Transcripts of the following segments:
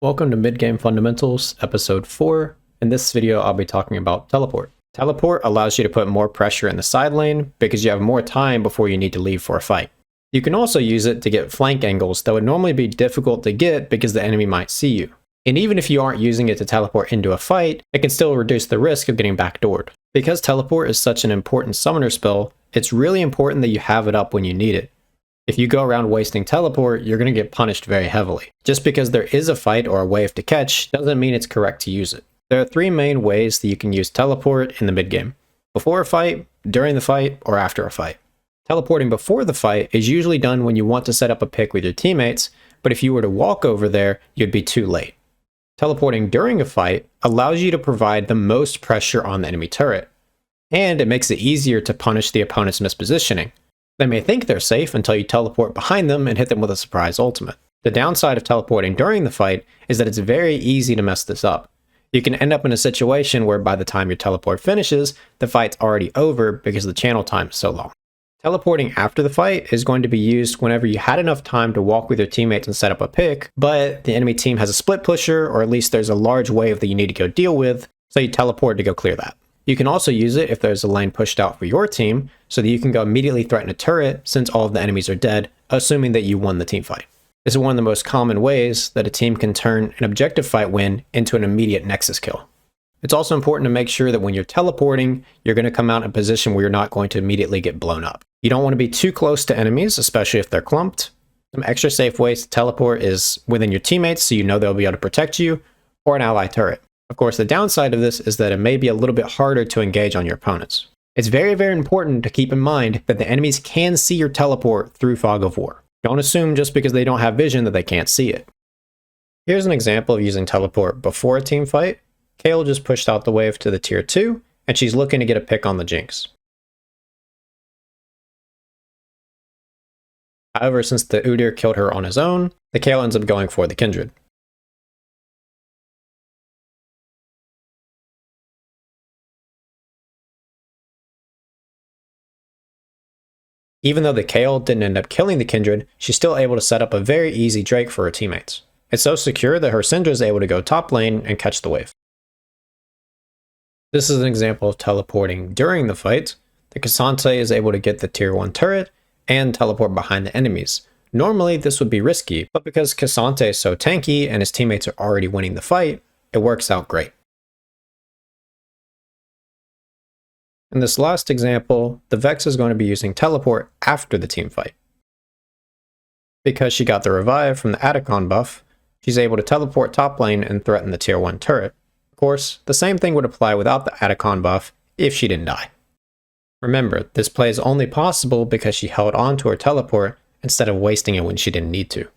Welcome to Midgame Fundamentals, Episode 4. In this video, I'll be talking about Teleport. Teleport allows you to put more pressure in the side lane because you have more time before you need to leave for a fight. You can also use it to get flank angles that would normally be difficult to get because the enemy might see you. And even if you aren't using it to teleport into a fight, it can still reduce the risk of getting backdoored. Because Teleport is such an important summoner spell, it's really important that you have it up when you need it. If you go around wasting Teleport, you're going to get punished very heavily. Just because there is a fight or a wave to catch doesn't mean it's correct to use it. There are three main ways that you can use Teleport in the mid-game: before a fight, during the fight, or after a fight. Teleporting before the fight is usually done when you want to set up a pick with your teammates, but if you were to walk over there, you'd be too late. Teleporting during a fight allows you to provide the most pressure on the enemy turret, and it makes it easier to punish the opponent's mispositioning. They may think they're safe until you teleport behind them and hit them with a surprise ultimate. The downside of teleporting during the fight is that it's very easy to mess this up. You can end up in a situation where by the time your teleport finishes, the fight's already over because the channel time is so long. Teleporting after the fight is going to be used whenever you had enough time to walk with your teammates and set up a pick, but the enemy team has a split pusher, or at least there's a large wave that you need to go deal with, so you teleport to go clear that. You can also use it if there's a lane pushed out for your team, so that you can go immediately threaten a turret since all of the enemies are dead, assuming that you won the team fight. This is one of the most common ways that a team can turn an objective fight win into an immediate Nexus kill. It's also important to make sure that when you're teleporting, you're going to come out in a position where you're not going to immediately get blown up. You don't want to be too close to enemies, especially if they're clumped. Some extra safe ways to teleport is within your teammates, so you know they'll be able to protect you, or an ally turret. Of course, the downside of this is that it may be a little bit harder to engage on your opponents. It's very, very important to keep in mind that the enemies can see your teleport through Fog of War. Don't assume just because they don't have vision that they can't see it. Here's an example of using teleport before a team fight. Kayle just pushed out the wave to the tier 2, and she's looking to get a pick on the Jinx. However, since the Udyr killed her on his own, the Kayle ends up going for the Kindred. Even though the Kayle didn't end up killing the Kindred, she's still able to set up a very easy Drake for her teammates. It's so secure that her Syndra is able to go top lane and catch the wave. This is an example of teleporting during the fight. The Cassante is able to get the tier 1 turret and teleport behind the enemies. Normally this would be risky, but because Cassante is so tanky and his teammates are already winning the fight, it works out great. In this last example, the Vex is going to be using teleport after the team fight. Because she got the revive from the Atacon buff, she's able to teleport top lane and threaten the tier 1 turret. Of course, the same thing would apply without the Atacon buff if she didn't die. Remember, this play is only possible because she held on to her teleport instead of wasting it when she didn't need to.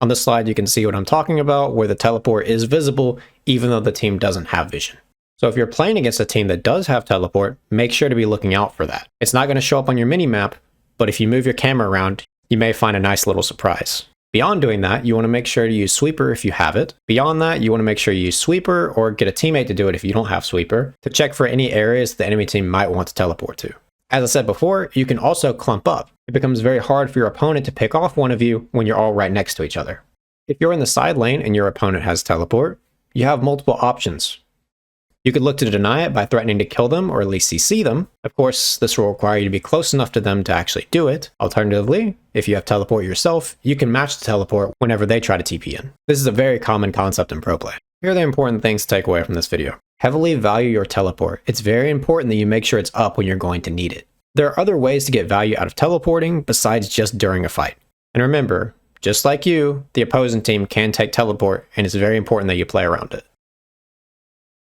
On this slide, you can see what I'm talking about, where the teleport is visible even though the team doesn't have vision. So if you're playing against a team that does have teleport, make sure to be looking out for that. It's not going to show up on your mini-map, but if you move your camera around, you may find a nice little surprise. Beyond doing that, you want to make sure to use Sweeper if you have it. Beyond that, you want to make sure you use Sweeper or get a teammate to do it if you don't have Sweeper, to check for any areas the enemy team might want to teleport to. As I said before, you can also clump up. It becomes very hard for your opponent to pick off one of you when you're all right next to each other. If you're in the side lane and your opponent has teleport, you have multiple options. You could look to deny it by threatening to kill them or at least CC them. Of course, this will require you to be close enough to them to actually do it. Alternatively, if you have teleport yourself, you can match the teleport whenever they try to TP in. This is a very common concept in pro play. Here are the important things to take away from this video. Heavily value your teleport. It's very important that you make sure it's up when you're going to need it. There are other ways to get value out of teleporting besides just during a fight. And remember, just like you, the opposing team can take teleport, and it's very important that you play around it.